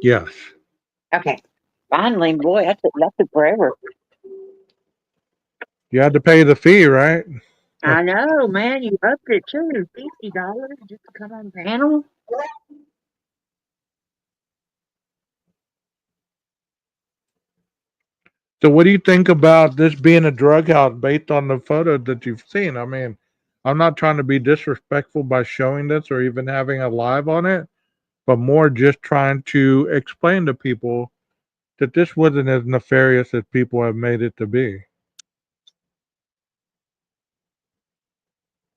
Yes. Okay. Finally, boy, that took forever. You had to pay the fee, right? I know, man. You upped it too. $50 just to come on panel. So, what do you think about this being a drug house based on the photo that you've seen? I mean, I'm not trying to be disrespectful by showing this or even having a live on it, but more just trying to explain to people that this wasn't as nefarious as people have made it to be.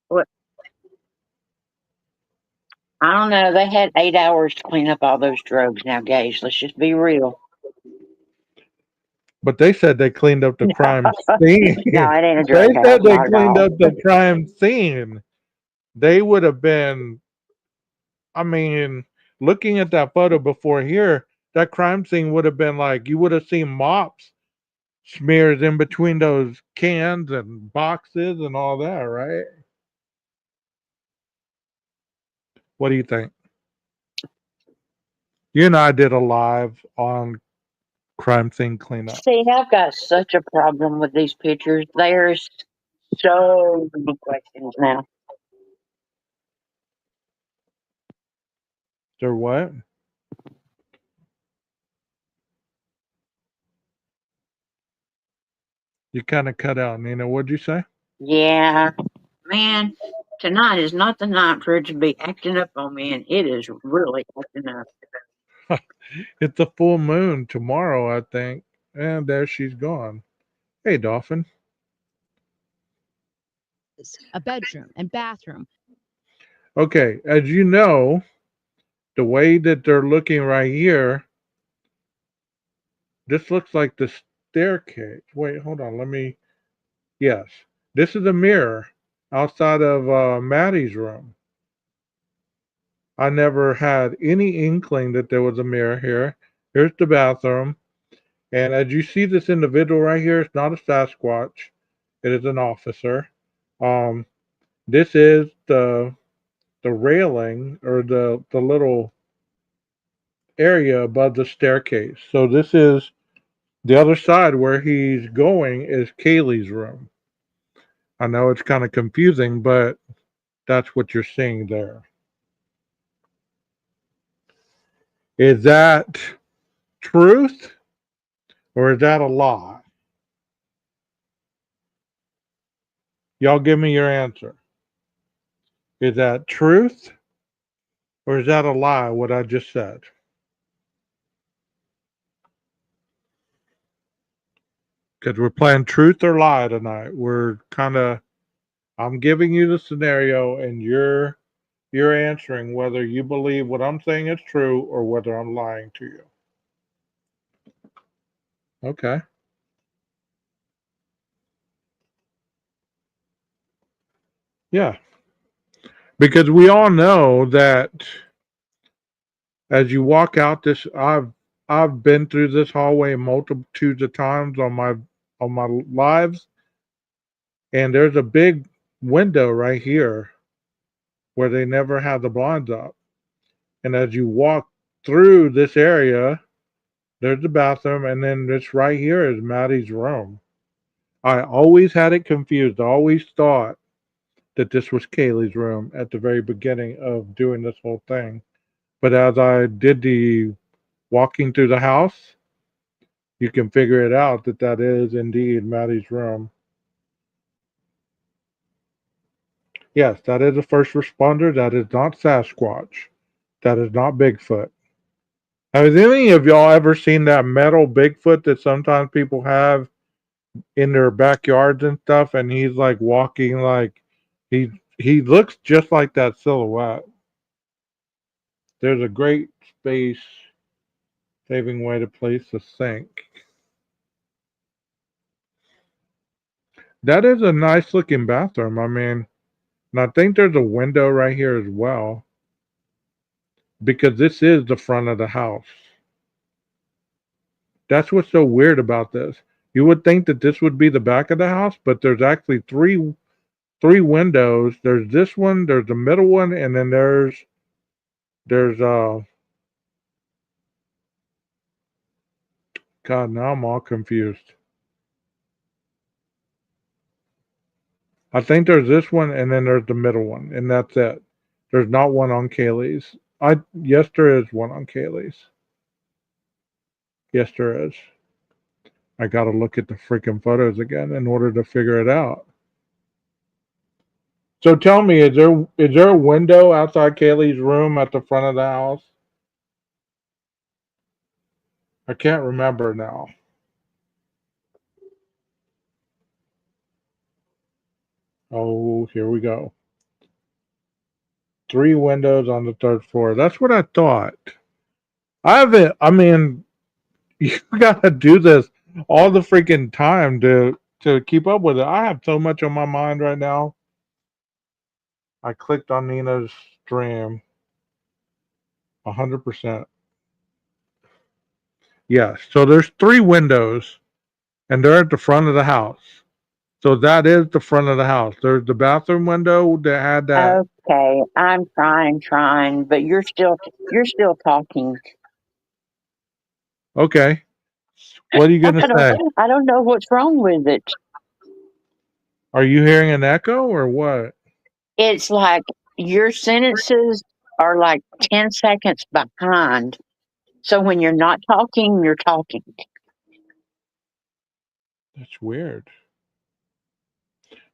What? I don't know. They had 8 hours to clean up all those drugs. Now, Gage, let's just be real. But they said they cleaned up the crime scene. No, it ain't a They drug house, said they not at cleaned all. up the crime scene. They would have been, I mean, looking at that photo before here, that crime scene would have been like you would have seen mops smeared in between those cans and boxes and all that, right? What do you think? You and I did a live on crime scene cleanup. See, I've got such a problem with these pictures. There's so many questions now. Or what? You kind of cut out, Nina. What'd you say? Yeah, man, tonight is not the night for it to be acting up on me, and it is really acting up. It's a full moon tomorrow, I think. And there she's gone. Hey, Dolphin. A bedroom and bathroom. Okay, as you know, the way that they're looking right here, this looks like the staircase. Wait, hold on. Let me. Yes, this is a mirror outside of Maddie's room. I never had any inkling that there was a mirror here. Here's the bathroom. And as you see this individual right here, it's not a Sasquatch. It is an officer. Um, this is the railing or the little area above the staircase. So this is the other side where he's going is Kaylee's room. I know it's kind of confusing, but that's what you're seeing there. Is that truth or is that a lie? Y'all give me your answer. Is that truth or is that a lie, what I just said? Because we're playing truth or lie tonight. We're kind of, I'm giving you the scenario and you're answering whether you believe what I'm saying is true or whether I'm lying to you. Okay. Yeah. Because we all know that as you walk out this I've been through this hallway multitudes of times on my lives, and there's a big window right here where they never had the blinds up. And as you walk through this area, there's the bathroom, and then this right here is Maddie's room. I always had it confused. I always thought that this was Kaylee's room at the very beginning of doing this whole thing. But as I did the walking through the house, you can figure it out that that is indeed Maddie's room. Yes, that is a first responder. That is not Sasquatch. That is not Bigfoot. Has any of y'all ever seen that metal Bigfoot that sometimes people have in their backyards and stuff? And he's like walking like he looks just like that silhouette. There's a great space saving way to place a sink. That is a nice looking bathroom. I mean, and I think there's a window right here as well because this is the front of the house. That's what's so weird about this. You would think that this would be the back of the house, but there's actually three windows. There's this one, there's the middle one, and then there's God, now I'm all confused. I think there's this one and then there's the middle one, and that's it. There's not one on Kaylee's. Yes, there is one on Kaylee's. Yes, there is. I gotta look at the freaking photos again in order to figure it out. So tell me, is there a window outside Kaylee's room at the front of the house? I can't remember now. Oh, here we go. 3 windows on the 3rd floor. That's what I thought. I mean, you gotta do this all the freaking time to keep up with it. I have so much on my mind right now. I clicked on Nina's stream. 100%. Yes. So there's 3 windows, and they're at the front of the house. So that is the front of the house. There's the bathroom window that had that. Okay, I'm trying, but you're still talking. Okay. What are you gonna say? I don't know what's wrong with it. Are you hearing an echo or what? It's like your sentences are like 10 seconds behind. So when you're not talking, you're talking. That's weird.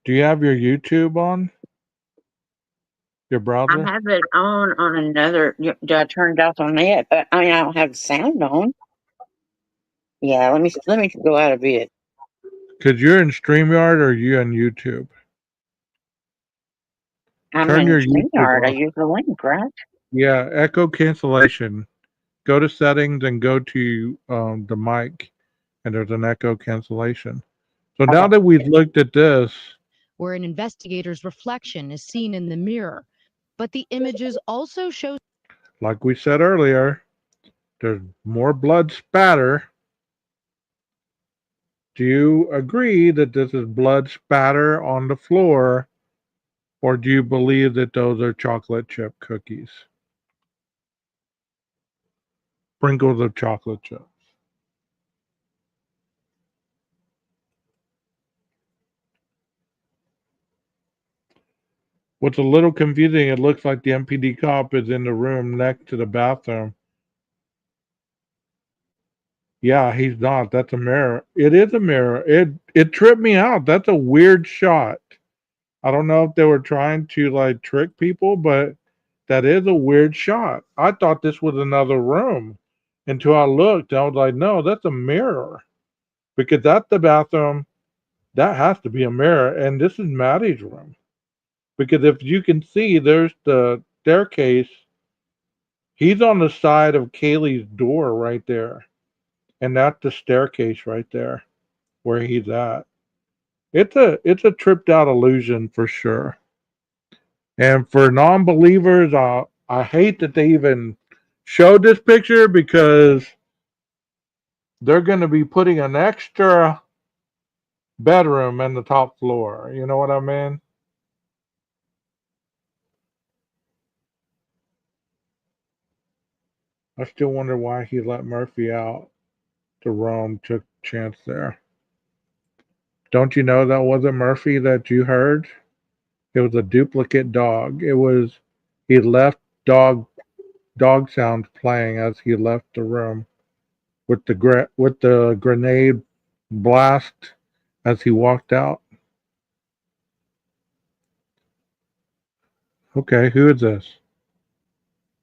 Do you have your YouTube on? Your I browser? have it on another. I turned it off on it, but I mean I don't have the sound on. Yeah, let me go out of it. Because you're in StreamYard or you on YouTube? I'm Turn in your YouTube StreamYard. I off. use the link, right? Yeah, echo cancellation. Go to settings and go to the mic, and there's an echo cancellation. So now Okay. that we've looked at this, where an investigator's reflection is seen in the mirror. But the images also show like we said earlier, there's more blood spatter. Do you agree that this is blood spatter on the floor, or do you believe that those are chocolate chip cookies? Sprinkles of chocolate chips. What's a little confusing, it looks like the MPD cop is in the room next to the bathroom. Yeah, he's not. That's a mirror. It is a mirror. It tripped me out. That's a weird shot. I don't know if they were trying to like trick people, but that is a weird shot. I thought this was another room until I looked. I was like, no, that's a mirror. Because that's the bathroom. That has to be a mirror. And this is Maddie's room. Because if you can see, there's the staircase. He's on the side of Kaylee's door right there. And that's the staircase right there where he's at. It's a tripped out illusion for sure. And for non-believers, I hate that they even showed this picture because they're going to be putting an extra bedroom in the top floor. You know what I mean? I still wonder why he let Murphy out. Jerome took a chance there. Don't you know that wasn't Murphy that you heard? It was a duplicate dog. He left dog sounds playing as he left the room with the grenade blast as he walked out. Okay, who is this?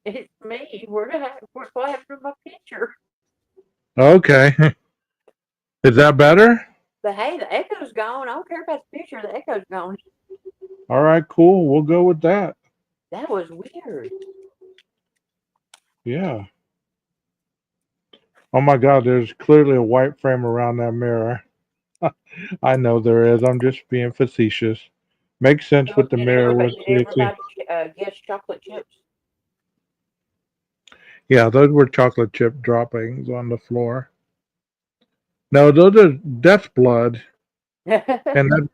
It's me. What happened to my picture? Okay. Is that better? The echo's gone. I don't care about the picture. The echo's gone. All right, cool. We'll go with that. That was weird. Yeah. Oh my God, there's clearly a white frame around that mirror. I know there is. I'm just being facetious. Makes sense with the Did mirror with everybody Casey. guess chocolate chips? Yeah, those were chocolate chip droppings on the floor. No, those are death blood, and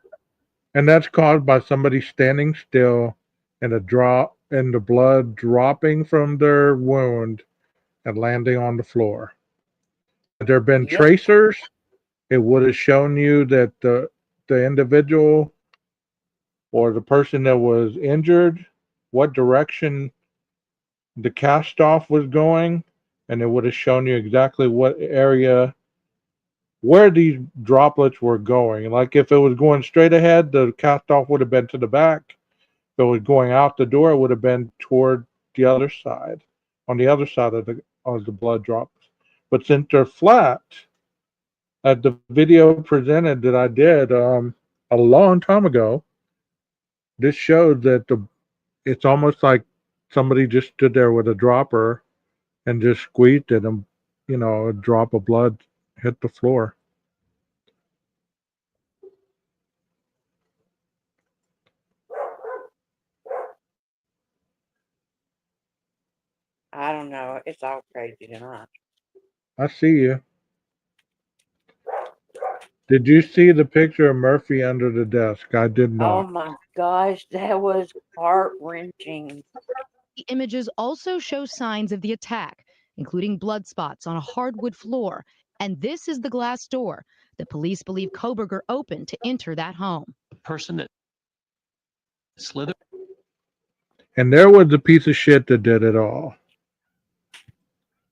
that's caused by somebody standing still and the blood dropping from their wound and landing on the floor. there been Yep. tracers, it would have shown you that the individual or the person that was injured, what direction the cast off was going, and it would have shown you exactly what area where these droplets were going. Like if it was going straight ahead, the cast off would have been to the back. If it was going out the door, it would have been toward the other side, on the other side of the blood drops. But since they're flat, at the video presented that I did a long time ago, this showed that it's almost like somebody just stood there with a dropper and just squeezed it, and a drop of blood hit the floor. I don't know. It's all crazy tonight. I see you. Did you see the picture of Murphy under the desk? I did Oh not. my gosh, that was heart-wrenching. The images also show signs of the attack, including blood spots on a hardwood floor. And this is the glass door that police believe Koberger opened to enter that home. The person that slithered. And there was the piece of shit that did it all.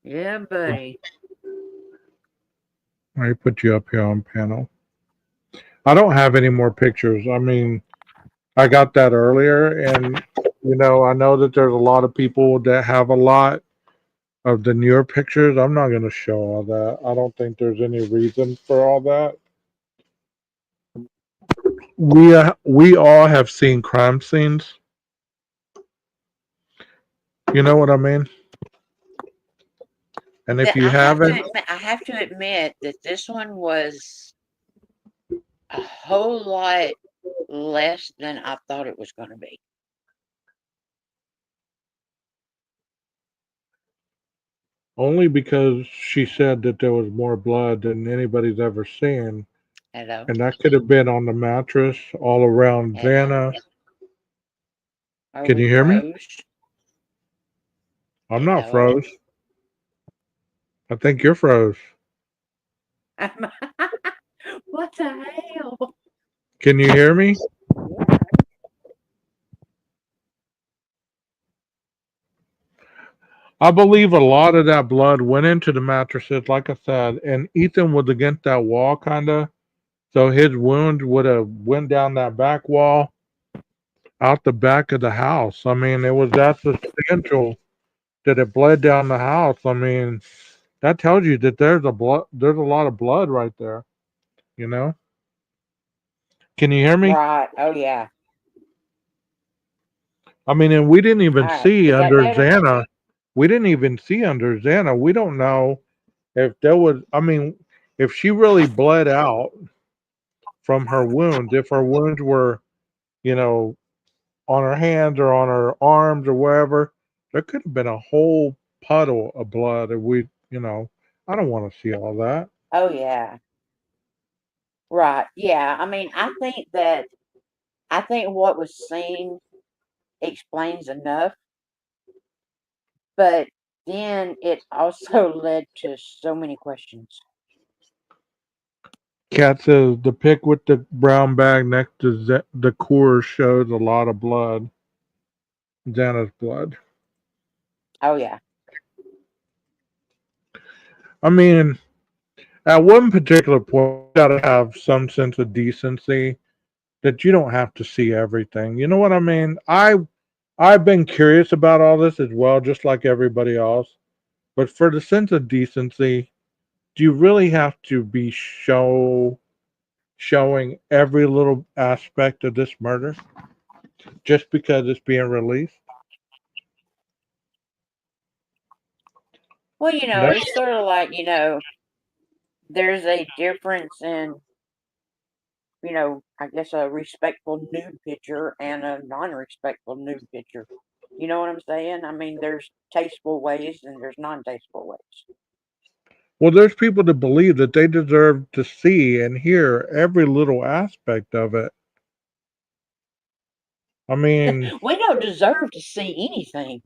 Yeah, buddy. Let me put you up here on panel. I don't have any more pictures. I mean, I got that earlier, and I know that there's a lot of people that have a lot of the newer pictures. I'm not going to show all that. I don't think there's any reason for all that. We all have seen crime scenes. You know what I mean? And if you haven't, I have to admit that this one was a whole lot less than I thought it was going to be. only because she said that there was more blood than anybody's ever seen. Hello. And that could have been on the mattress all around Xana. Are Can we you hear me? froze? I'm not Hello? froze. I think you're froze. What the hell? Can you hear me? I believe a lot of that blood went into the mattresses, like I said, and Ethan was against that wall, kind of. So his wound would have went down that back wall, out the back of the house. I mean, it was that substantial that it bled down the house. I mean, that tells you that there's a lot of blood right there. You know? Can you hear me? Right. Oh, yeah. I mean, and we didn't even All right. see Is that under better? Xana. We didn't even see under Xana. We don't know if there was. I mean, if she really bled out from her wounds, if her wounds were, on her hands or on her arms or wherever, there could have been a whole puddle of blood. If I don't want to see all that. Oh, yeah. Right. Yeah. I mean, I think what was seen explains enough, but then it also led to so many questions. Cat says the pic with the brown bag next to the core shows a lot of blood. Xana's blood. Oh, yeah. I mean, at one particular point, you gotta have some sense of decency that you don't have to see everything. You know what I mean? I've been curious about all this as well, just like everybody else. But for the sense of decency, do you really have to be showing every little aspect of this murder just because it's being released? Well, No. it's sort of like, there's a difference in, I guess a respectful nude picture and a non-respectful nude picture. You know what I'm saying? I mean, there's tasteful ways and there's non-tasteful ways. Well, there's people that believe that they deserve to see and hear every little aspect of it. I mean, We don't deserve to see anything.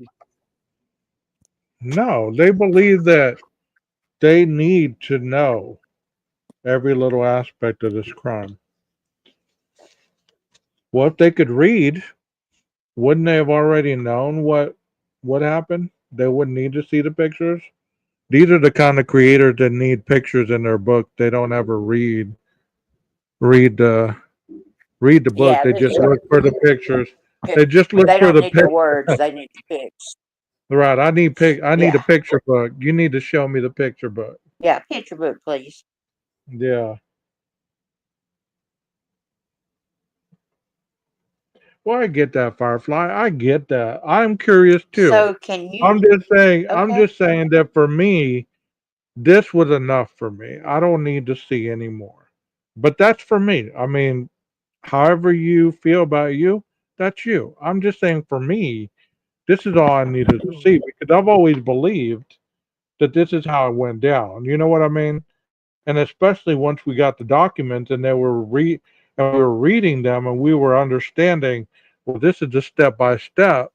no, they believe that they need to know every little aspect of this crime. Well, if they could read, wouldn't they have already known what happened? They wouldn't need to see the pictures. These are the kind of creators that need pictures in their book. They don't ever read the read the book. Yeah, They just look for the pictures. They just look they for don't the need the pic. words, they need the pics. Right. I need Yeah. a picture book. You need to show me the picture book. Yeah, picture book, please. Yeah. Well, I get that, Firefly. I get that. I'm curious too. So can you I'm okay. just saying that for me, this was enough for me. I don't need to see anymore. But that's for me. I mean, however you feel about you, that's you. I'm just saying for me, this is all I needed to see because I've always believed that this is how it went down. You know what I mean? And especially once we got the documents and and we were reading them and we were understanding, well, this is just step by step.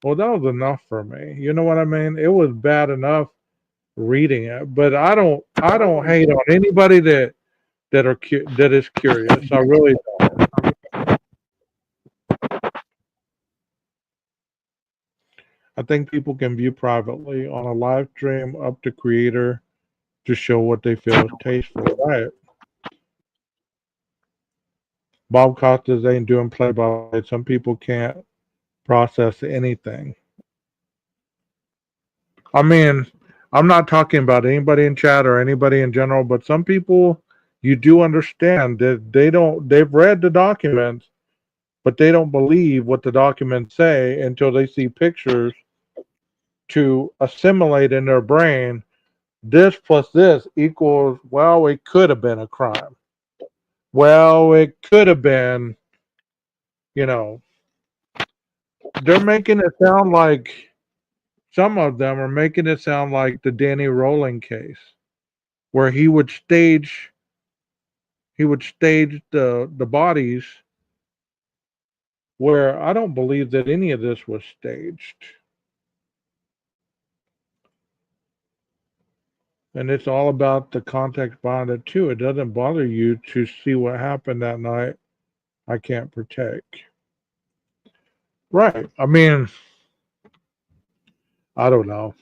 Well, that was enough for me. You know what I mean? It was bad enough reading it, but I don't hate on anybody that is curious. I really don't. I think people can view privately on a live stream up to creator to show what they feel is tasteful. Right. Bob Costas ain't doing play by play. Some people can't process anything. I mean, I'm not talking about anybody in chat or anybody in general, but some people you do understand that they've read the documents, but they don't believe what the documents say until they see pictures to assimilate in their brain this plus this equals, well, it could have been a crime. Well, it could have been, you know, they're making it sound like some of them are making it sound like the Danny Rowling case, where he would stage the bodies, where I don't believe that any of this was staged. And it's all about the context behind it too. It doesn't bother you to see what happened that night. I can't protect. Right. I mean, I don't know.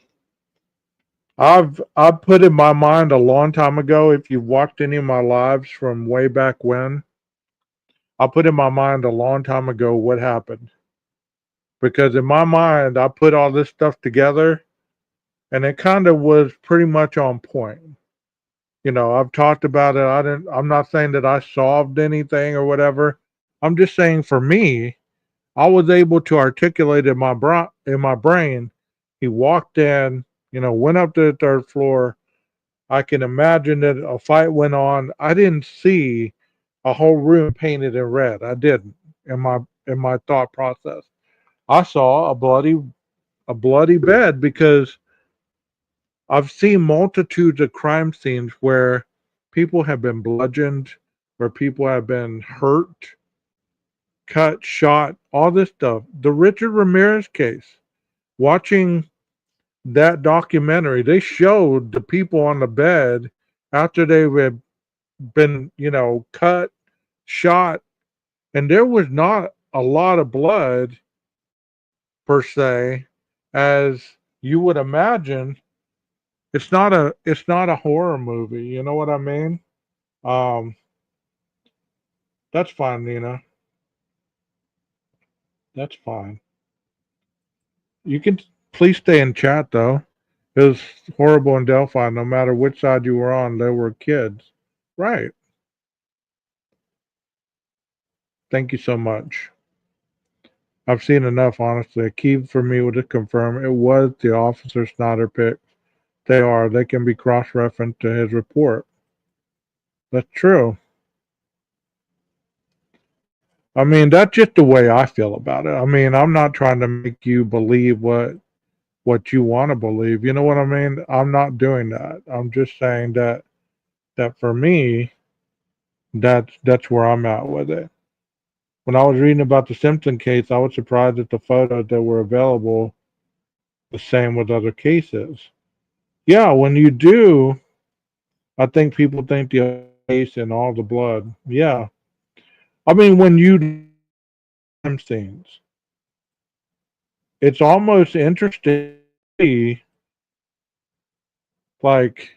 I've put in my mind a long time ago. If you watched any of my lives from way back when, I put in my mind a long time ago what happened. Because in my mind, I put all this stuff together, and it kind of was pretty much on point. You know, I've talked about it. I'm not saying that I solved anything or whatever. I'm just saying for me, I was able to articulate in in my brain. He walked in, you know, went up to the third floor. I can imagine that a fight went on. I didn't see a whole room painted in red. I didn't in my thought process. I saw a bloody bed because I've seen multitudes of crime scenes where people have been bludgeoned, where people have been hurt, cut, shot, all this stuff. The Richard Ramirez case, watching that documentary, they showed the people on the bed after they had been, you know, cut, shot, and there was not a lot of blood per se as you would imagine. It's not a horror movie, you know what I mean? Um that's fine, Nina. That's fine. You can please stay in chat though. It was horrible in Delphi. No matter which side you were on, there were kids. Right. Thank you so much. I've seen enough, honestly. A key for me was to confirm it was the officer Snyder pick. They are. They can be cross-referenced to his report. That's true. I mean, that's just the way I feel about it. I mean, I'm not trying to make you believe what you want to believe. You know what I mean? I'm not doing that. I'm just saying that for me, that's where I'm at with it. When I was reading about the Simpson case, I was surprised at the photos that were available, the same with other cases. Yeah, when you do, I think people think the face and all the blood. Yeah. I mean, when you do crime scenes, it's almost interesting to see, like,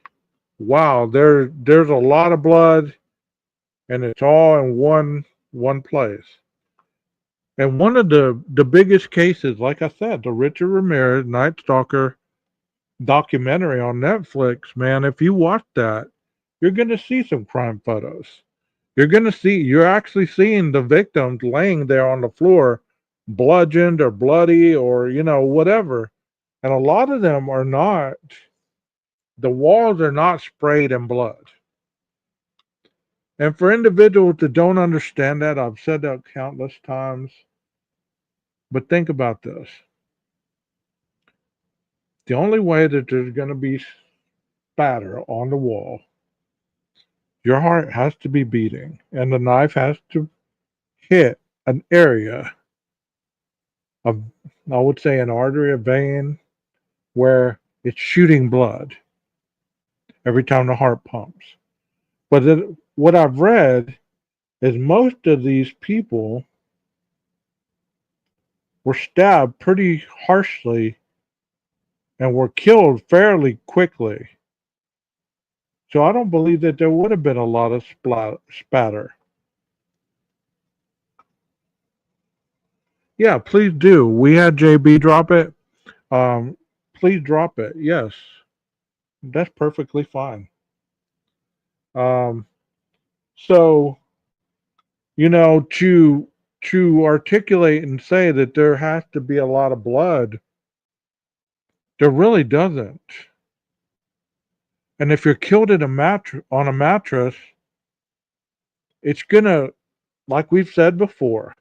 wow, there's a lot of blood and it's all in one place. And one of the biggest cases, like I said, the Richard Ramirez Night Stalker documentary on Netflix, man, if you watch that, you're gonna see some crime photos. You're actually seeing the victims laying there on the floor, bludgeoned or bloody or, whatever. And a lot of them are not, the walls are not sprayed in blood. And for individuals that don't understand that, I've said that countless times, but think about this. The only way that there's going to be spatter on the wall, your heart has to be beating and the knife has to hit an area of, I would say, an artery, a vein, where it's shooting blood every time the heart pumps. But what I've read is most of these people were stabbed pretty harshly and were killed fairly quickly. So I don't believe that there would have been a lot of spatter. Yeah, please do. We had JB drop it. Um, please drop it. Yes, that's perfectly fine. Um, so to articulate and say that there has to be a lot of blood, there really doesn't. And if you're killed in on a mattress, it's gonna, like we've said before,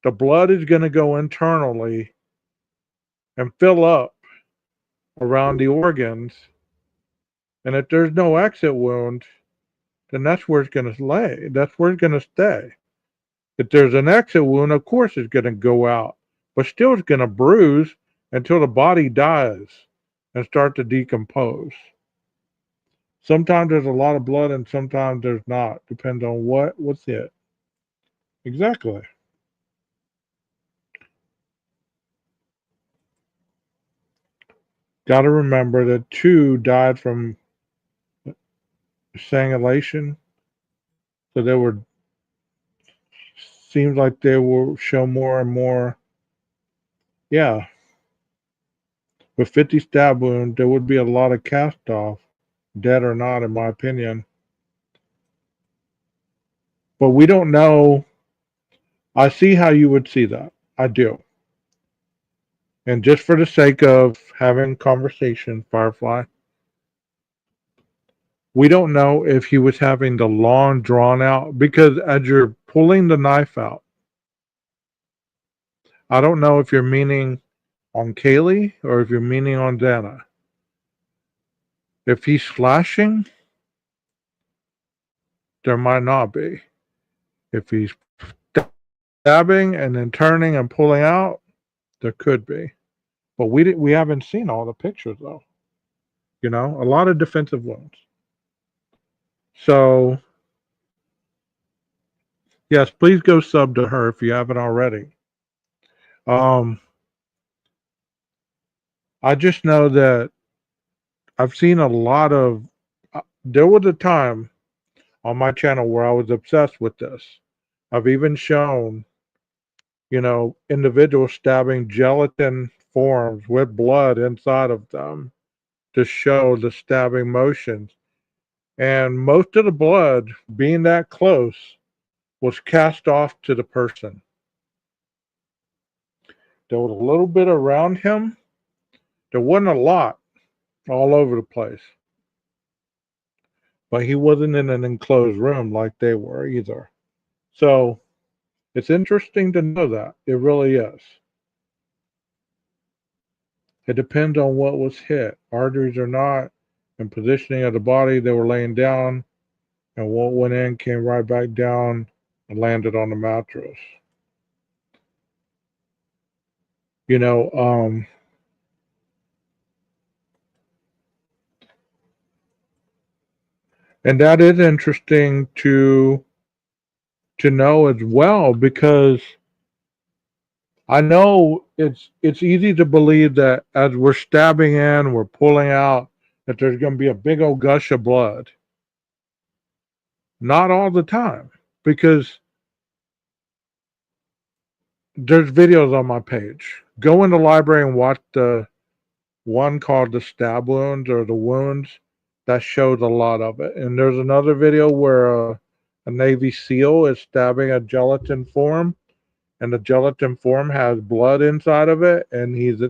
the blood is gonna go internally and fill up around the organs. And if there's no exit wound, then that's where it's gonna lay. That's where it's gonna stay. If there's an exit wound, of course it's gonna go out, but still it's gonna bruise until the body dies and start to decompose. Sometimes there's a lot of blood and sometimes there's not. Depends on what's it. Exactly. Got to remember that two died from strangulation, so they were, seems like they will show more and more. Yeah, with 50 stab wounds, there would be a lot of cast off, dead or not, in my opinion. But we don't know. I see how you would see that. I do. And just for the sake of having conversation, Firefly, we don't know if he was having the long drawn out, because as you're pulling the knife out, I don't know if you're meaning on Kaylee or if you're meaning on Dana. If he's flashing, there might not be. If he's stabbing and then turning and pulling out, there could be. But we haven't seen all the pictures though. A lot of defensive wounds. So yes, please go sub to her if you haven't already. Um, I just know that I've seen a lot of. There was a time on my channel where I was obsessed with this. I've even shown, individuals stabbing gelatin forms with blood inside of them to show the stabbing motions. And most of the blood, being that close, was cast off to the person. There was a little bit around him. There wasn't a lot all over the place. But he wasn't in an enclosed room like they were either. So it's interesting to know that. It really is. It depends on what was hit, arteries or not, and positioning of the body. They were laying down, and what went in came right back down and landed on the mattress. You know, And that is interesting to know as well, because I know it's easy to believe that as we're stabbing in, we're pulling out, that there's going to be a big old gush of blood. Not all the time, because there's videos on my page. Go in the library and watch the one called the stab wounds or the wounds. That shows a lot of it. And there's another video where a Navy SEAL is stabbing a gelatin form, and the gelatin form has blood inside of it, and he's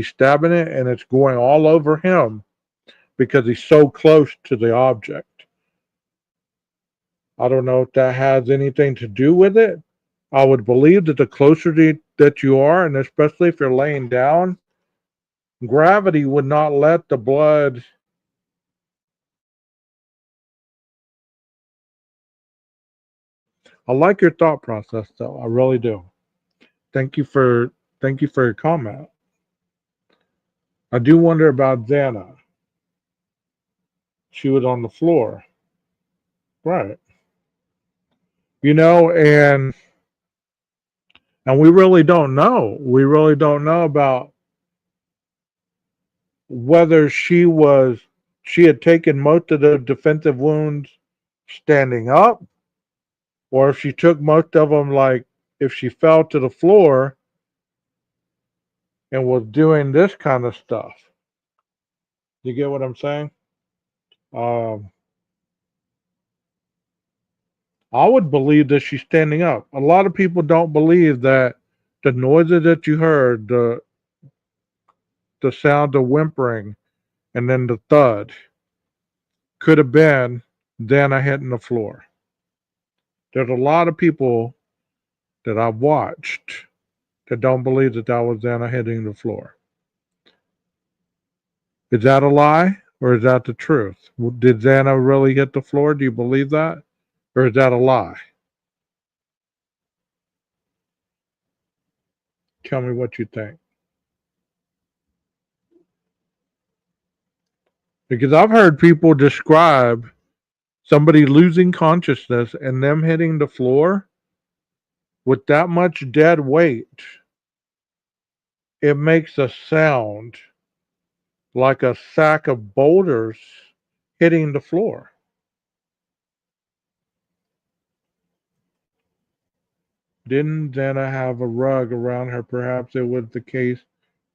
stabbing it, and it's going all over him because he's so close to the object. I don't know if that has anything to do with it. I would believe that the closer that you are, and especially if you're laying down, gravity would not let the blood. I like your thought process, though. I really do. Thank you for your comment. I do wonder about Xana. She was on the floor, right? And we really don't know. We really don't know about whether she had taken most of the defensive wounds standing up, or if she took most of them, like if she fell to the floor and was doing this kind of stuff. You get what I'm saying? I would believe that she's standing up. A lot of people don't believe that the noises that you heard, the sound of whimpering, and then the thud, could have been Xana hitting the floor. There's a lot of people that I've watched that don't believe that was Xana hitting the floor. Is that a lie, or is that the truth? Did Xana really hit the floor? Do you believe that? Or is that a lie? Tell me what you think. Because I've heard people describe somebody losing consciousness and them hitting the floor with that much dead weight. It makes a sound like a sack of boulders hitting the floor. Didn't Xana have a rug around her? Perhaps it was the case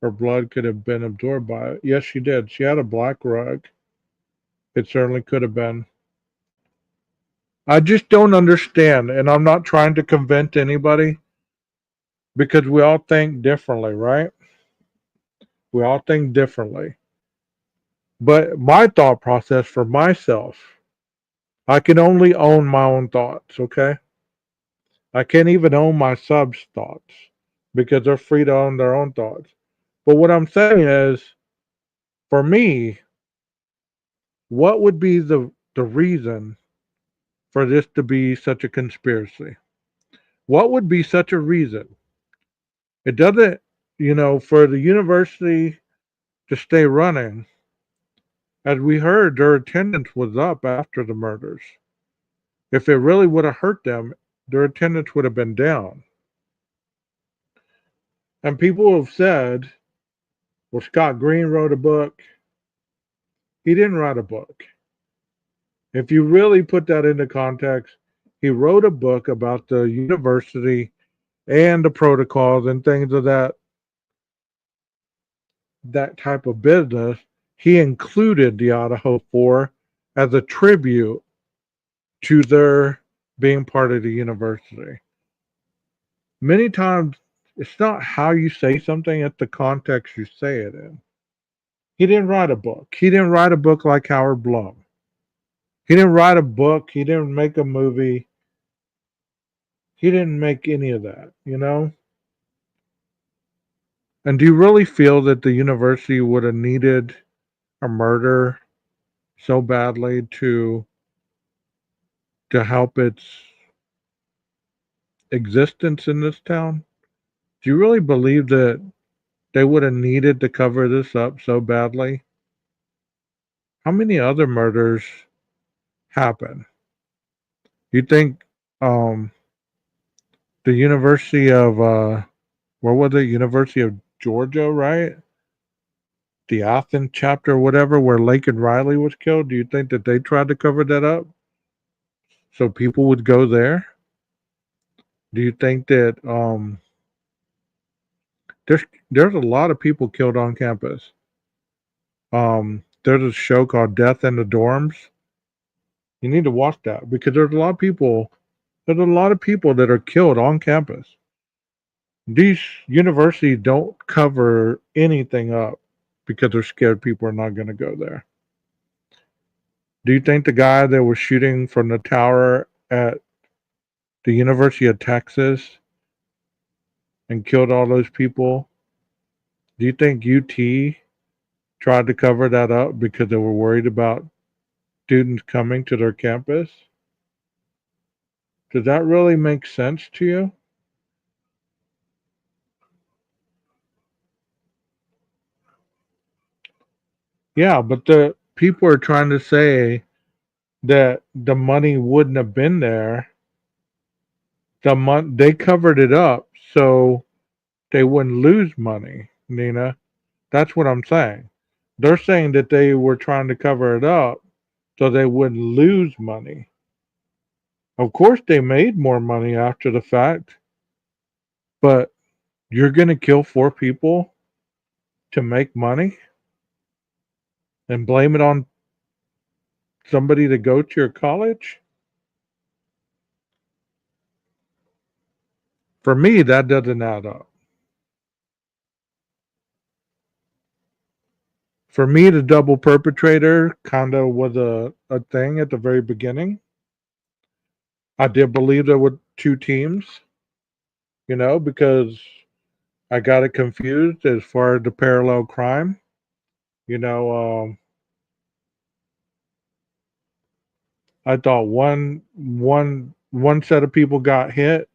her blood could have been absorbed by it. Yes, she did. She had a black rug. It certainly could have been. I just don't understand, and I'm not trying to convince anybody, because we all think differently, right? We all think differently. But my thought process for myself, I can only own my own thoughts, okay? I can't even own my subs' thoughts because they're free to own their own thoughts. But what I'm saying is, for me, what would be the reason for this to be such a conspiracy? What would be such a reason? It doesn't, for the university to stay running. As we heard, their attendance was up after the murders. If it really would have hurt them, their attendance would have been down. And people have said, well, Scott Green wrote a book. He didn't write a book. If you really put that into context, he wrote a book about the university and the protocols and things of that type of business. He included the Idaho 4 as a tribute to their being part of the university. Many times, it's not how you say something, it's the context you say it in. He didn't write a book. He didn't write a book like Howard Blum. He didn't write a book. He didn't make a movie. He didn't make any of that, And do you really feel that the university would have needed a murder so badly to help its existence in this town? Do you really believe that they would have needed to cover this up so badly? How many other murders happen? You think um, the University of where was it? University of Georgia, right? The Athens chapter, or whatever, where Laken Riley was killed. Do you think that they tried to cover that up so people would go there? Do you think that there's a lot of people killed on campus? There's a show called Death in the Dorms. You need to watch that because there's a lot of people. There's a lot of people that are killed on campus. These universities don't cover anything up because they're scared people are not going to go there. Do you think the guy that was shooting from the tower at the University of Texas and killed all those people, do you think UT tried to cover that up because they were worried about students coming to their campus? Does that really make sense to you? Yeah, but the people are trying to say that the money wouldn't have been there. They covered it up so they wouldn't lose money, Nina. That's what I'm saying. They're saying that they were trying to cover it up so they wouldn't lose money. Of course, they made more money after the fact, but you're going to kill 4 people to make money and blame it on somebody to go to your college? For me, that doesn't add up. For me, the double perpetrator kind of was a thing at the very beginning. I did believe there were 2 teams, because I got it confused as far as the parallel crime. You know, I thought one set of people got hit,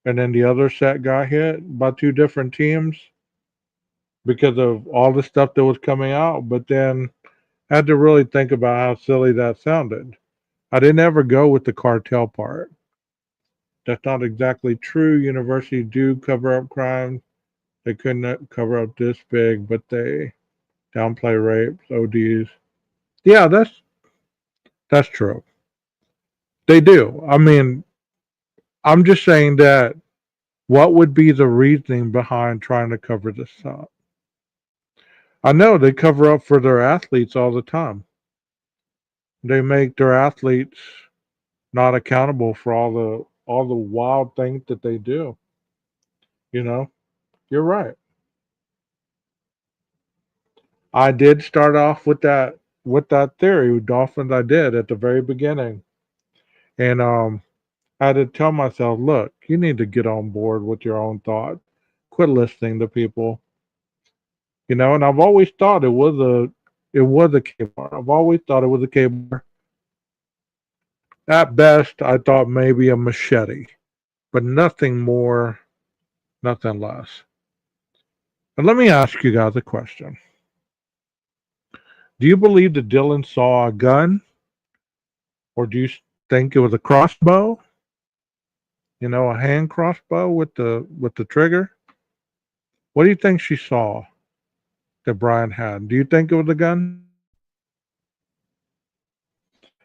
and then the other set got hit by 2 different teams because of all the stuff that was coming out. But then I had to really think about how silly that sounded. I didn't ever go with the cartel part. That's not exactly true. Universities do cover up crime. They couldn't cover up this big, but they downplay rapes, ODs. Yeah, that's true. They do. I mean, I'm just saying that what would be the reasoning behind trying to cover this up? I know they cover up for their athletes all the time. They make their athletes not accountable for all the wild things that they do. You know, you're right. I did start off with that theory, Dolphins. I did at the very beginning, and I had to tell myself, look, you need to get on board with your own thought. Quit listening to people. And I've always thought it was a K-bar. I've always thought it was a K-bar. At best, I thought maybe a machete, but nothing more, nothing less. And let me ask you guys a question. Do you believe that Dylan saw a gun, or do you think it was a crossbow? A hand crossbow with the trigger? What do you think she saw that Brian had? Do you think it was a gun?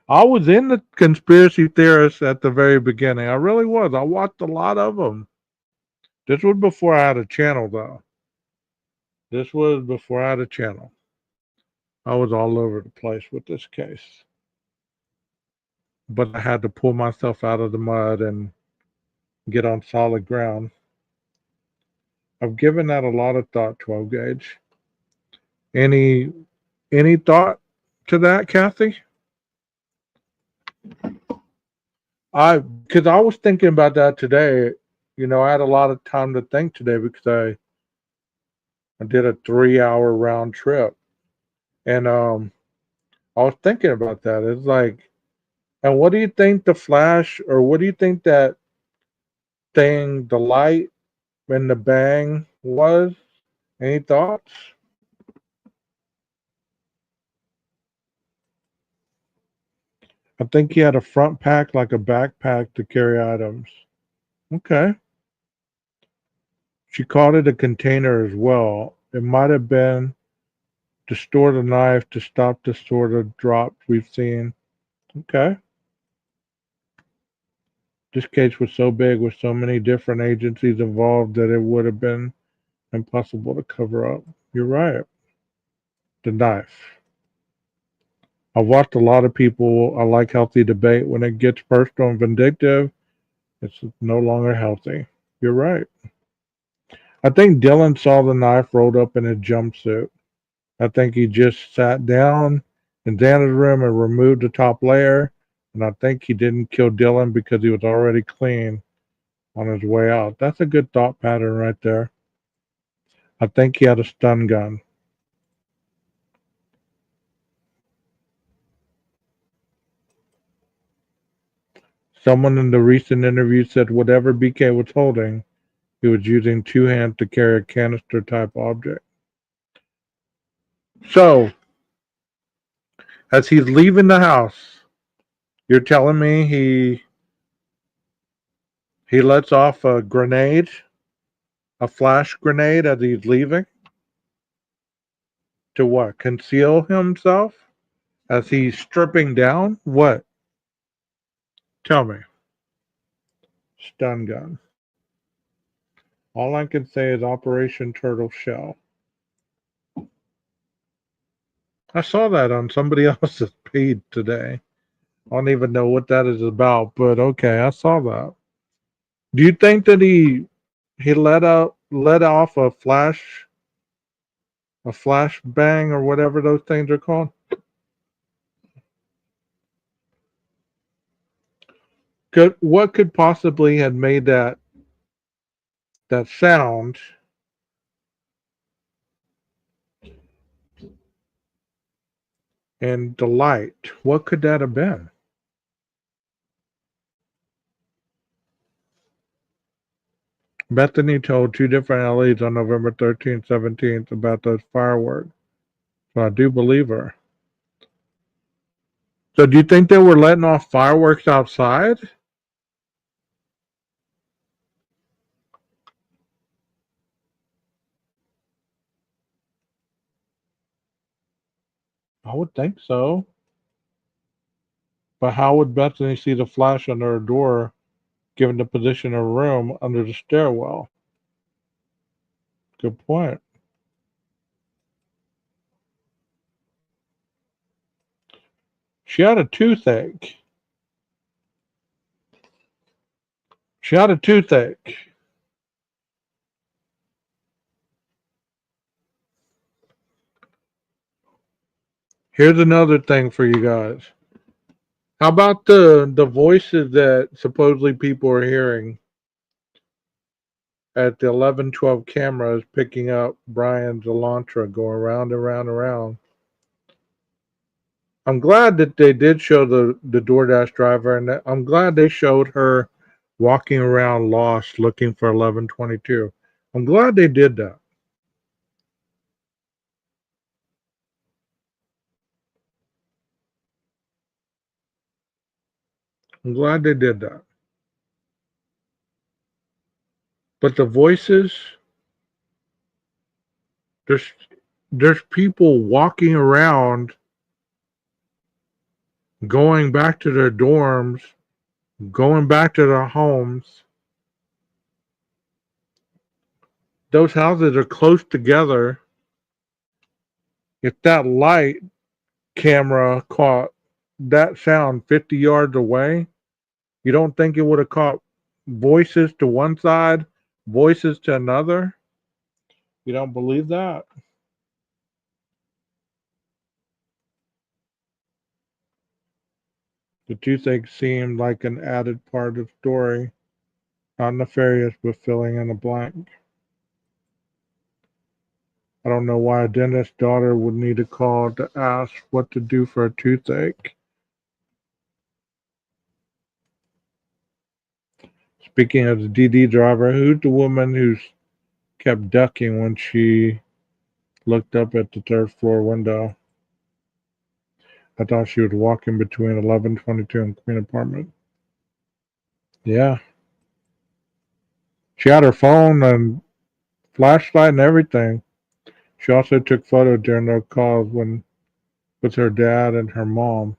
I was in the conspiracy theorists at the very beginning. I really was. I watched a lot of them. This was before I had a channel, though. This was before I had a channel. I was all over the place with this case. But I had to pull myself out of the mud and get on solid ground. I've given that a lot of thought, 12 gauge. Any thought to that, Kathy? Because I was thinking about that today. I had a lot of time to think today because I did a 3-hour round trip, and I was thinking about that. It's like, and what do you think the flash, or what do you think that thing, the light and the bang was? Any thoughts? I think he had a front pack, like a backpack to carry items. Okay. She called it a container as well. It might have been to store the knife to stop the sort of drops we've seen. Okay. This case was so big with so many different agencies involved that it would have been impossible to cover up. You're right. The knife. I've watched a lot of people. I like healthy debate. When it gets personal and vindictive, it's no longer healthy. You're right. I think Dylan saw the knife rolled up in his jumpsuit. I think he just sat down in Xana's room and removed the top layer. And I think he didn't kill Dylan because he was already clean on his way out. That's a good thought pattern right there. I think he had a stun gun. Someone in the recent interview said whatever BK was holding, he was using two hands to carry a canister type object. So, as he's leaving the house, you're telling me he lets off a grenade, a flash grenade as he's leaving? To what? Conceal himself? As he's stripping down? What? Tell me. Stun gun. All I can say is Operation Turtle Shell. I saw that on somebody else's feed today. I don't even know what that is about, but okay, I saw that. Do you think that he let off a flash bang or whatever those things are called? What could possibly have made that sound? And the light, what could that have been? Bethany told two different LEs on November 13th, 17th about those fireworks. So I do believe her. So do you think they were letting off fireworks outside? I would think so. But how would Bethany see the flash under her door, given the position of her room under the stairwell? Good point. She had a toothache. She had a toothache. Here's another thing for you guys. How about the voices that supposedly people are hearing at the 1112 cameras picking up Brian's Elantra going around and around and around? I'm glad that they did show the DoorDash driver, and I'm glad they showed her walking around lost looking for 1122. I'm glad they did that. I'm glad they did that. But the voices, there's people walking around, going back to their dorms, going back to their homes. Those houses are close together. If that light camera caught that sound 50 yards away, you don't think it would have caught voices to one side, voices to another? You don't believe that? The toothache seemed like an added part of the story, not nefarious, but filling in a blank. I don't know why a dentist's daughter would need a call to ask what to do for a toothache. Speaking of the DD driver, who's the woman who's kept ducking when she looked up at the third floor window? I thought she was walking between 1122 and Queen Apartment. Yeah. She had her phone and flashlight and everything. She also took photos during those calls with her dad and her mom.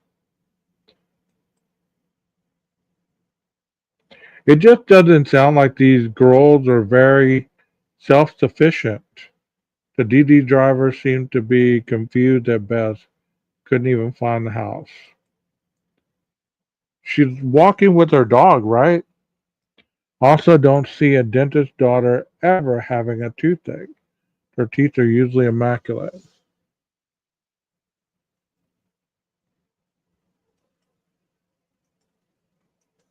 It just doesn't sound like these girls are very self-sufficient. The DD driver seemed to be confused at best. Couldn't even find the house. She's walking with her dog, right? Also, don't see a dentist's daughter ever having a toothache. Her teeth are usually immaculate.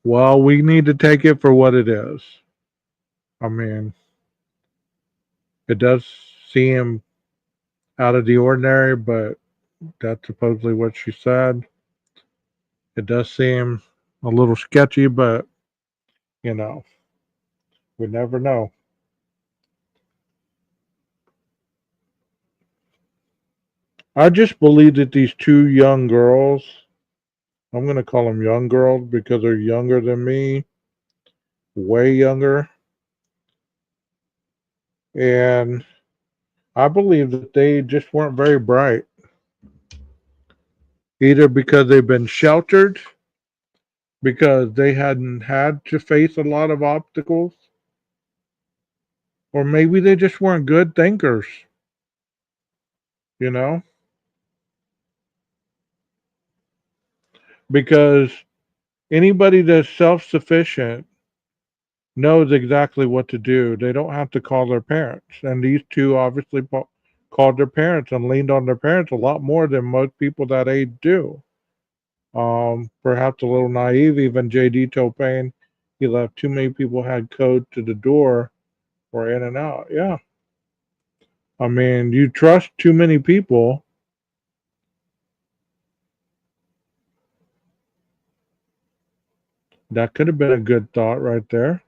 Well, we need to take it for what it is. I mean, it does seem out of the ordinary, but that's supposedly what she said. It does seem a little sketchy, but you know, we never know. I just believe that these two young girls, I'm going to call them young girls because they're younger than me, way younger. And I believe that they just weren't very bright, either because they've been sheltered, because they hadn't had to face a lot of obstacles, or maybe they just weren't good thinkers, you know? Because anybody that's self sufficient knows exactly what to do. They don't have to call their parents. And these two obviously called their parents and leaned on their parents a lot more than most people that age do. Perhaps a little naive. Even JD told Payne he left too many people had code to the door or in and out. Yeah. I mean, you trust too many people. That could have been a good thought right there.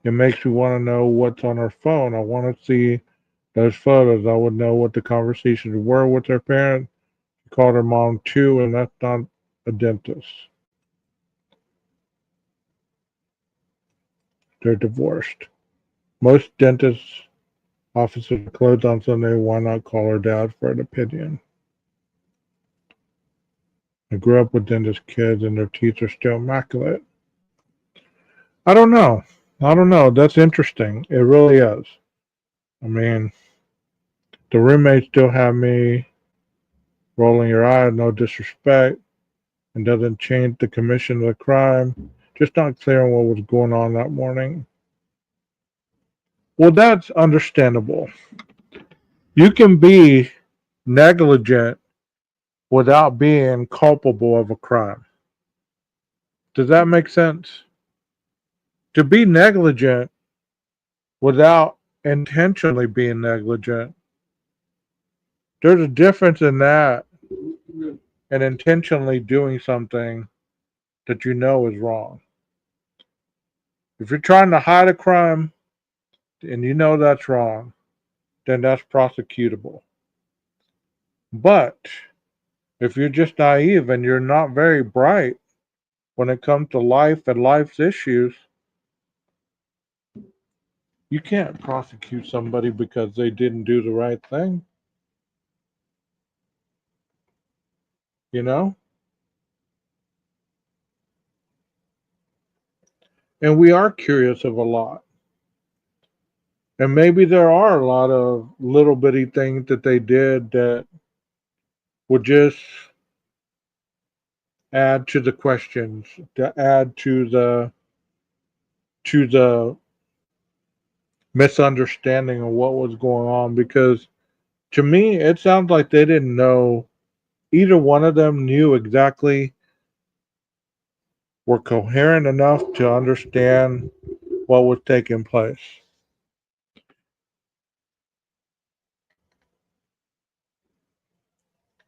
It makes me want to know what's on her phone. I want to see those photos. I would know what the conversations were with her parents. She called her mom too, and that's not a dentist. They're divorced. Most dentists' offices are closed on Sunday. Why not call her dad for an opinion? I grew up with dentist kids, and their teeth are still immaculate. I don't know. I don't know. That's interesting. It really is. I mean, the roommates still have me rolling your eyes, no disrespect, and doesn't change the commission of the crime. Just not clear on what was going on that morning. Well, that's understandable. You can be negligent without being culpable of a crime. Does that make sense? To be negligent without intentionally being negligent, there's a difference in that and intentionally doing something that you know is wrong. If you're trying to hide a crime and you know that's wrong, then that's prosecutable. But if you're just naive and you're not very bright when it comes to life and life's issues, you can't prosecute somebody because they didn't do the right thing, you know? And we are curious of a lot. And maybe there are a lot of little bitty things that they did that would just add to the questions, to add to the misunderstanding of what was going on. Because to me, it sounds like they didn't know, either one of them knew exactly, were coherent enough to understand what was taking place.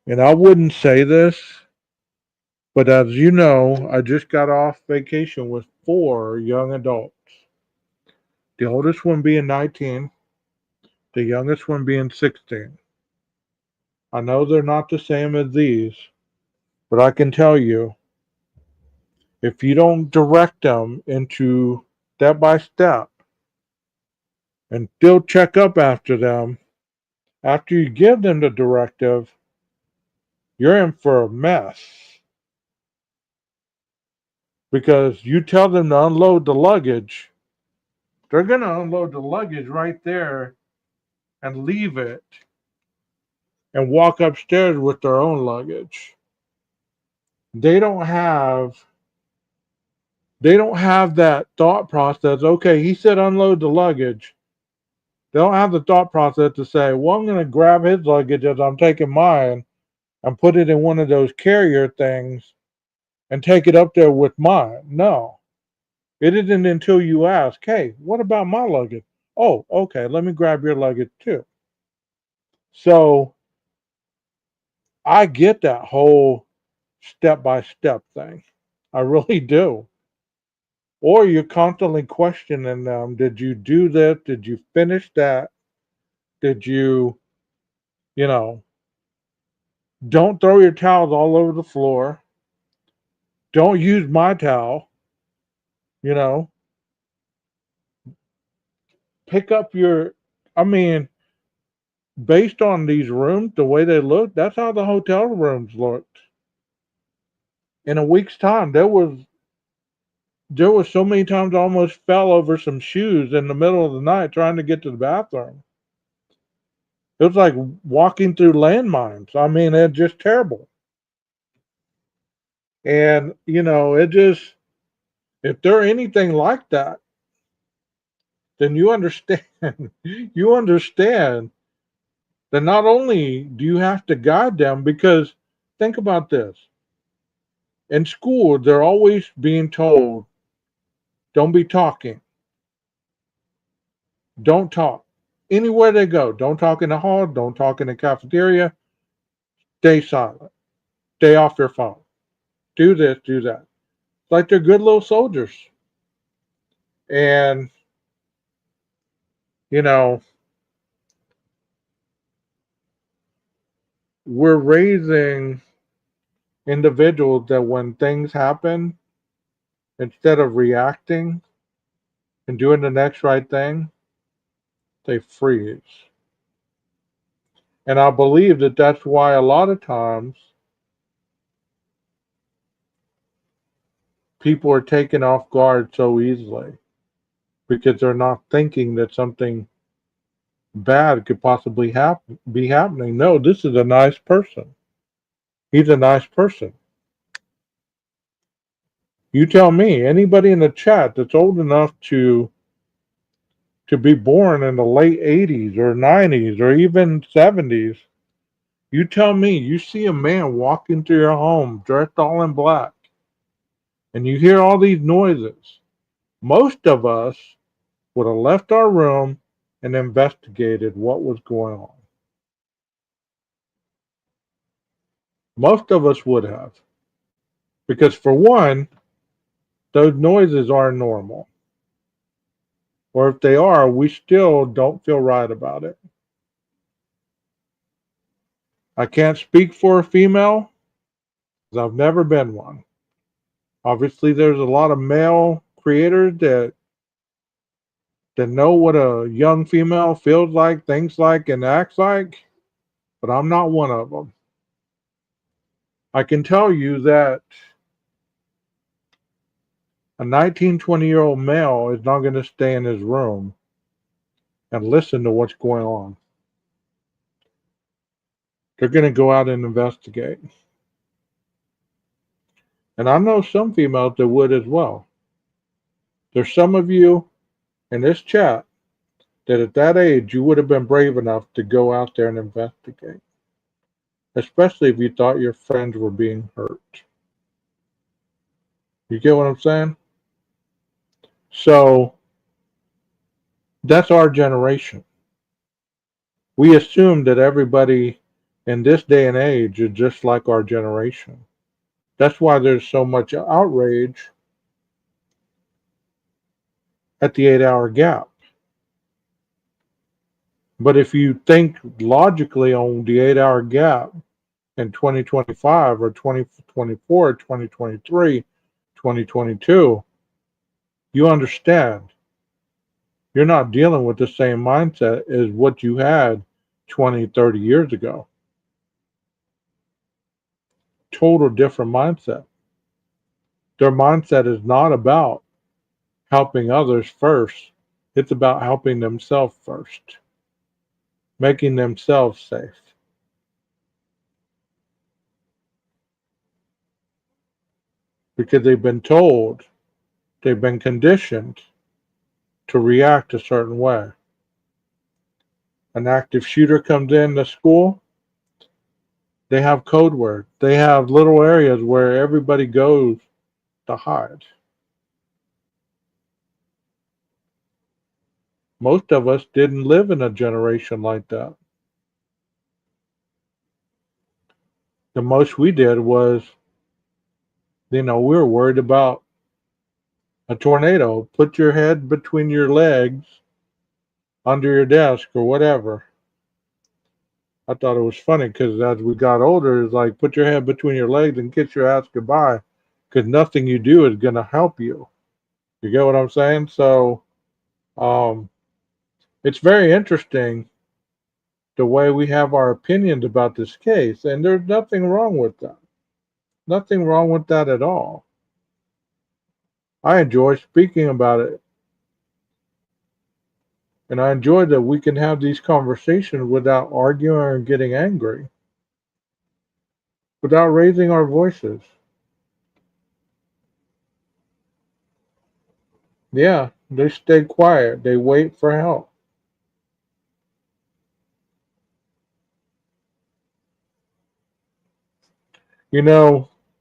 And I wouldn't say this, but as you know, I just got off vacation with 4 young adults. The oldest one being 19, the youngest one being 16. I know they're not the same as these, but I can tell you, if you don't direct them into step by step and still check up after them, after you give them the directive, you're in for a mess. Because you tell them to unload the luggage, they're going to unload the luggage right there and leave it and walk upstairs with their own luggage. They don't have that thought process. Okay, he said unload the luggage. They don't have the thought process to say, well, I'm going to grab his luggage as I'm taking mine and put it in one of those carrier things and take it up there with mine. No, it isn't until you ask, hey, what about my luggage? Oh, okay, let me grab your luggage too. So I get that whole step by step thing. I really do. Or you're constantly questioning them. Did you do this? Did you finish that? Did you, you know, don't throw your towels all over the floor. Don't use my towel. You know, pick up your, I mean, based on these rooms, the way they look, that's how the hotel rooms looked. In a week's time, there was so many times I almost fell over some shoes in the middle of the night trying to get to the bathroom. It was like walking through landmines. I mean, it's just terrible. And, it just, if they're anything like that, then you understand, you understand that not only do you have to guide them, because think about this. In school, they're always being told, don't be talking. Don't talk. Anywhere they go, don't talk in the hall, don't talk in the cafeteria, stay silent, stay off your phone. Do this, do that. It's like they're good little soldiers. And, you know, we're raising individuals that when things happen, instead of reacting and doing the next right thing, they freeze. And I believe that that's why a lot of times people are taken off guard so easily because they're not thinking that something bad could possibly be happening. No, this is a nice person. He's a nice person. You tell me, anybody in the chat that's old enough to be born in the late 80s or 90s or even 70s, you tell me you see a man walk into your home dressed all in black and you hear all these noises. Most of us would have left our room and investigated what was going on. Most of us would have. Because for one, those noises are normal. Or if they are, we still don't feel right about it. I can't speak for a female, because I've never been one. Obviously, there's a lot of male creators that know what a young female feels like, thinks like, and acts like, but I'm not one of them. I can tell you that a 19, 20-year-old male is not going to stay in his room and listen to what's going on. They're going to go out and investigate. And I know some females that would as well. There's some of you in this chat that at that age you would have been brave enough to go out there and investigate. Especially if you thought your friends were being hurt. You get what I'm saying? So that's our generation. We assume that everybody in this day and age is just like our generation. That's why there's so much outrage at the 8-hour gap. But if you think logically on the 8 hour gap in 2025 or 2024, 2023, 2022, you understand you're not dealing with the same mindset as what you had 20, 30 years ago. Total different mindset. Their mindset is not about helping others first. It's about helping themselves first, making themselves safe. Because they've been told, they've been conditioned to react a certain way. An active shooter comes in the school, they have code word. They have little areas where everybody goes to hide. Most of us didn't live in a generation like that. The most we did was, we were worried about a tornado. Put your head between your legs under your desk or whatever. I thought it was funny because as we got older, it's like put your head between your legs and kiss your ass goodbye because nothing you do is going to help you. You get what I'm saying? So it's very interesting the way we have our opinions about this case, and there's nothing wrong with that. Nothing wrong with that at all. I enjoy speaking about it. And I enjoy that we can have these conversations without arguing or getting angry, without raising our voices. Yeah, they stay quiet. They wait for help.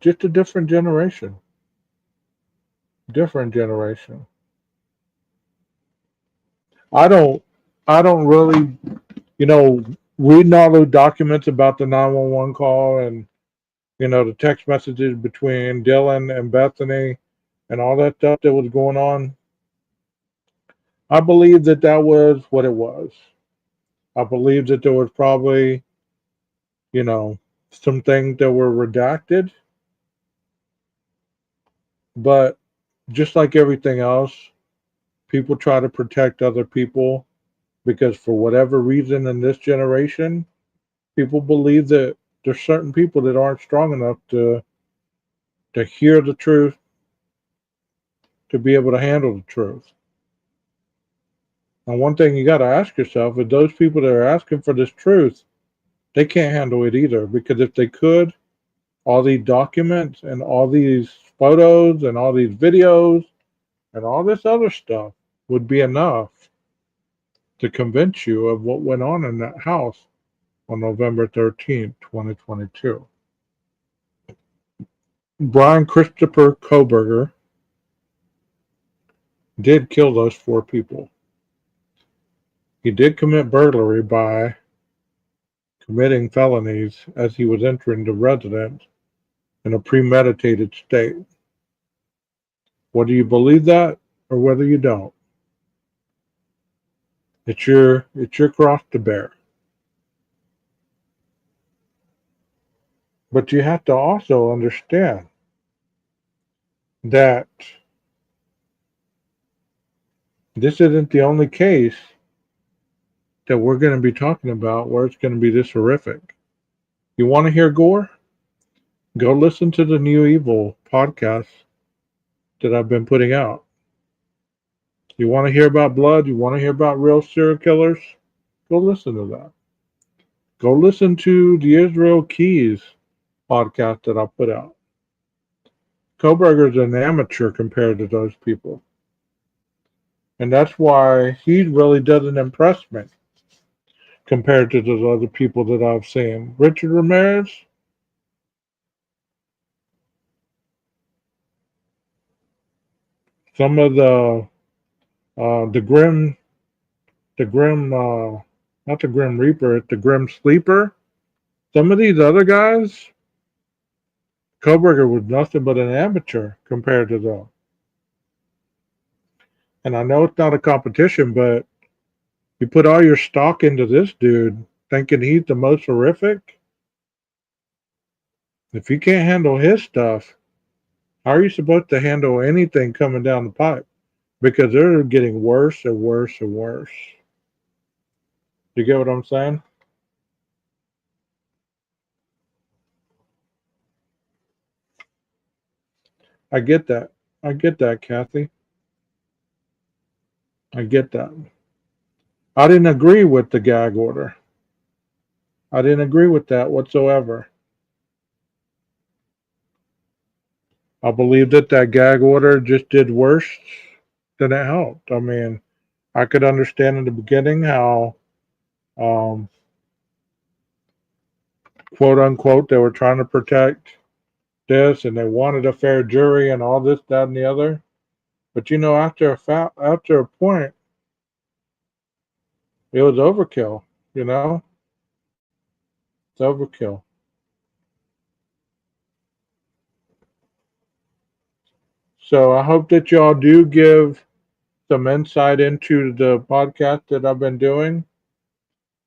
Just a different generation. Different generation. I don't really, reading all those documents about the 911 call and, the text messages between Dylan and Bethany and all that stuff that was going on. I believe that was what it was. I believe that there was probably, some things that were redacted. But just like everything else, people try to protect other people because for whatever reason in this generation, people believe that there's certain people that aren't strong enough to hear the truth, to be able to handle the truth. And one thing you got to ask yourself is those people that are asking for this truth, they can't handle it either. Because if they could, all these documents and all these photos and all these videos and all this other stuff would be enough to convince you of what went on in that house on November 13th, 2022. Brian Christopher Kohberger did kill those 4 people. He did commit burglary by committing felonies as he was entering the residence in a premeditated state. Whether you believe that or whether you don't, it's your cross to bear. But you have to also understand that this isn't the only case that we're going to be talking about where it's going to be this horrific. You want to hear gore? Go listen to the New Evil podcast that I've been putting out. You want to hear about blood? You want to hear about real serial killers? Go listen to that. Go listen to the Israel Keys podcast that I put out. Kohberger's an amateur compared to those people. And that's why he really doesn't impress me compared to those other people that I've seen. Richard Ramirez, some of the Grim, not the Grim Reaper, it's the Grim Sleeper. Some of these other guys, Kohberger was nothing but an amateur compared to them. And I know it's not a competition, but, You put all your stock into this dude, thinking he's the most horrific. If you can't handle his stuff, how are you supposed to handle anything coming down the pipe? Because they're getting worse and worse and worse. You get what I'm saying? I get that. I get that, Kathy. I get that. I didn't agree with the gag order. I didn't agree with that whatsoever. I believe that gag order just did worse than it helped. I mean, I could understand in the beginning how, quote unquote, they were trying to protect this and they wanted a fair jury and all this, that, and the other. But you know, after a point, it was overkill. You know, it's overkill. So I hope that y'all do give some insight into the podcast that I've been doing.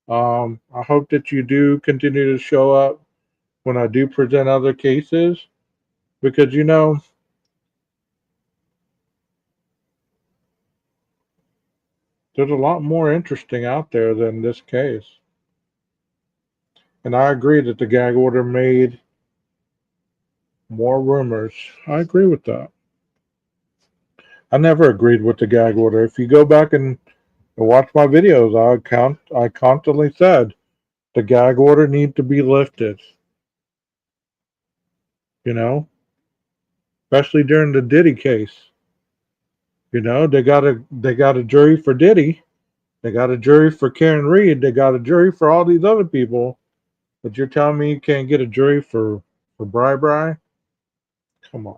I hope that you do continue to show up when I do present other cases, because you know, there's a lot more interesting out there than this case. And I agree that the gag order made more rumors. I agree with that. I never agreed with the gag order. If you go back and watch my videos, I constantly said the gag order need to be lifted. You know, especially during the Diddy case. You know, they got a jury for Diddy, they got a jury for Karen Reed, they got a jury for all these other people, but you're telling me you can't get a jury for Bri? Come on.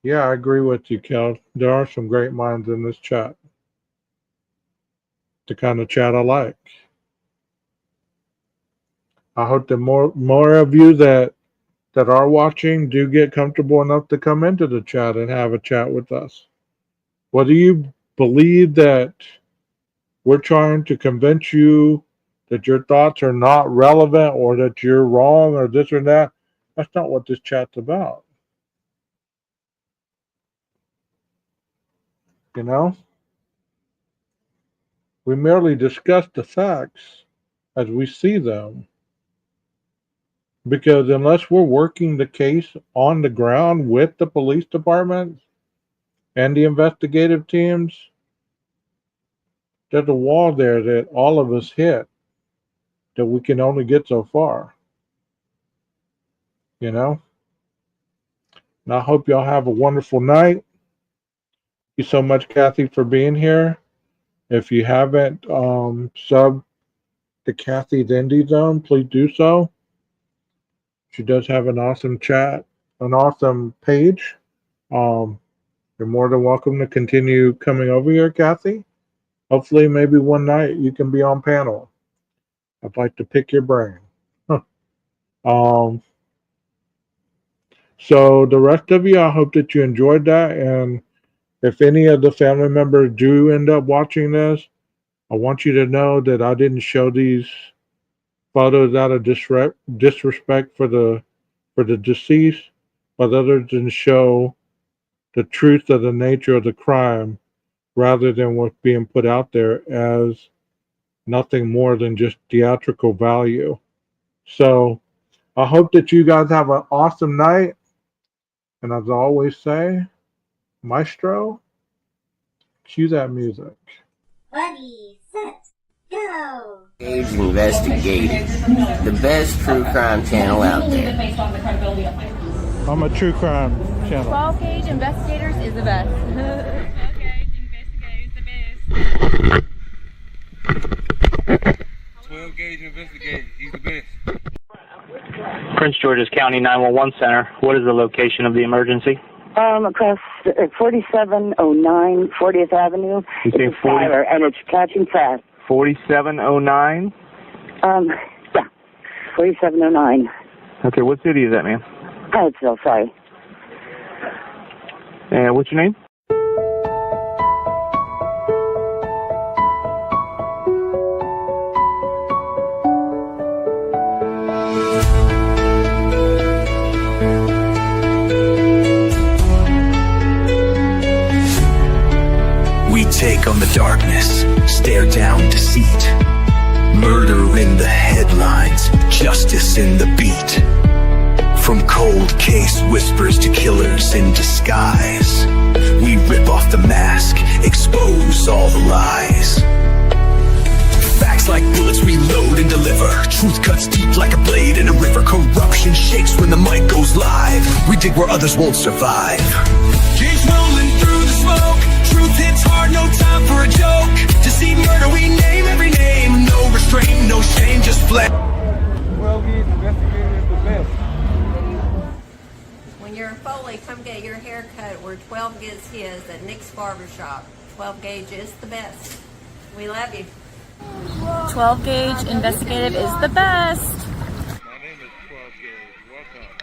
Yeah, I agree with you, Kel. There are some great minds in this chat. The kind of chat I like. I hope that more of you that are watching do get comfortable enough to come into the chat and have a chat with us. Whether you believe that we're trying to convince you that your thoughts are not relevant or that you're wrong or this or that, that's not what this chat's about. You know? We merely discuss the facts as we see them. Because unless we're working the case on the ground with the police department and the investigative teams, there's a wall there that all of us hit that we can only get so far. You know? And I hope y'all have a wonderful night. Thank you so much, Kathy, for being here. If you haven't subbed to Kathy's Indie Zone, please do so. She does have an awesome chat, an awesome page. You're more than welcome to continue coming over here, Kathy. Hopefully, maybe one night you can be on panel. I'd like to pick your brain. So the rest of you, I hope that you enjoyed that. And if any of the family members do end up watching this, I want you to know that I didn't show these photos out of disrespect for the deceased, but other than show the truth of the nature of the crime, rather than what's being put out there as nothing more than just theatrical value. So I hope that you guys have an awesome night. And as I always say, Maestro, cue that music. Ready, set, go! Engage Investigating, the best true crime channel out there. I'm a true crime channel. 12 Gauge Investigators is the best. 12 Gauge Investigators, the best. 12 Gauge Investigators, he's the best. Prince George's County 911 Center. What is the location of the emergency? Across 4709 40th Avenue. You say it's a fire, and it's catching fast. 4709? Yeah, 4709. Okay, what city is that, ma'am? Hyattsville, sorry. And what's your name? take on the darkness, stare down deceit. Murder in the headlines, justice in the beat. From cold case whispers to killers in disguise, we rip off the mask, expose all the lies. Facts like bullets reload and deliver. Truth cuts deep like a blade in a river. Corruption shakes when the mic goes live. We dig where others won't survive. Change rolling through the smoke. Truth hits hard, no time for a joke. To see murder, we name every name. No restraint, no shame, just flesh. 12 gauge investigator is the best. When you're in Foley, come get your hair cut where 12 gets his at Nick's Barbershop. 12 gauge is the best. We love you. 12 gauge investigative is the best. My name is 12 gauge. Welcome.